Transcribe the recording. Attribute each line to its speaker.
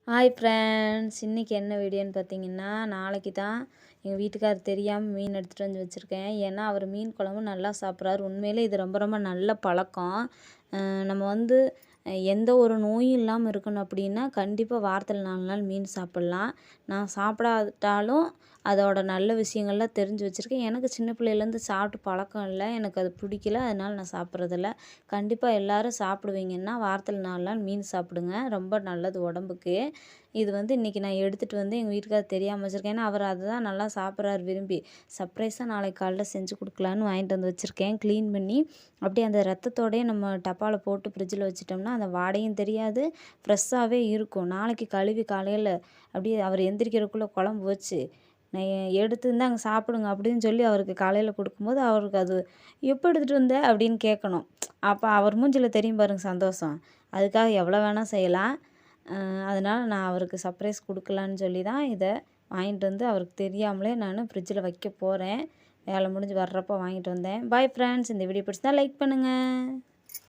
Speaker 1: Hi friends, இன்றைக்கி என்ன வீடியோன்னு பார்த்தீங்கன்னா, நாளைக்கு தான் எங்கள் வீட்டுக்காரர் தெரியாமல் மீன் எடுத்துகிட்டு வந்து வச்சுருக்கேன். ஏன்னா அவர் மீன் குழம்பு நல்லா சாப்பிட்றாரு. உண்மையிலே இது ரொம்ப ரொம்ப நல்ல பழக்கம். நம்ம வந்து எந்த ஒரு நோயும் இல்லாமல் இருக்கணும் அப்படின்னா கண்டிப்பாக வாரத்தில் 4 நாள் மீன் சாப்பிட்லாம். நான் சாப்பிடாட்டாலும் அதோட நல்ல விஷயங்கள்லாம் தெரிஞ்சு வச்சுருக்கேன். எனக்கு சின்ன பிள்ளையிலேருந்து சாப்பிட்டு பழக்கம் இல்லை. எனக்கு அது பிடிக்கல. அதனால் நான் சாப்பிட்றதில்ல. கண்டிப்பாக எல்லோரும் சாப்பிடுவீங்கன்னா வாரத்தில் 4 நாள் மீன் சாப்பிடுங்க. ரொம்ப நல்லது உடம்புக்கு. இது வந்து இன்றைக்கி நான் எடுத்துகிட்டு வந்து எங்கள் வீட்டுக்காரர் தெரியாமல் வச்சுருக்கேன். ஏன்னா அவர் அதை தான் நல்லா சாப்பிட்றாரு விரும்பி. சர்ப்ரைஸாக நாளைக்கு காலைல செஞ்சு கொடுக்கலான்னு வாங்கிட்டு வந்து வச்சுருக்கேன். க்ளீன் பண்ணி அப்படியே அந்த ரத்தத்தோடயே நம்ம டப்பாவில் போட்டு ஃப்ரிட்ஜில் வச்சுட்டோம்னா அந்த வாடையும் தெரியாது, ஃப்ரெஷ்ஷாகவே இருக்கும். நாளைக்கு கழுவி காலையில் அப்படியே அவர் எந்திரிக்கிறதுக்குள்ளே குழம்பு வச்சு நான் எடுத்து இந்தாங்க சாப்பிடுங்க அப்படின்னு சொல்லி அவருக்கு காலையில் கொடுக்கும்போது அவருக்கு அது எப்போ எடுத்துகிட்டு வந்த அப்படின்னு கேட்கணும். அப்போ அவர் மூஞ்சில் தெரியும் பாருங்க சந்தோஷம். அதுக்காக எவ்வளோ வேணால் செய்யலாம். அதனால் நான் அவருக்கு சர்ப்ரைஸ் கொடுக்கலான்னு சொல்லி தான் இதை வாங்கிட்டு வந்து அவருக்கு தெரியாமலே நான் ஃப்ரிட்ஜில் வைக்க போகிறேன். வேலை முடிஞ்சு வர்றப்போ வாங்கிட்டு வந்தேன். பாய் ஃப்ரெண்ட்ஸ், இந்த வீடியோ பிடிச்சிருந்தா லைக் பண்ணுங்கள்.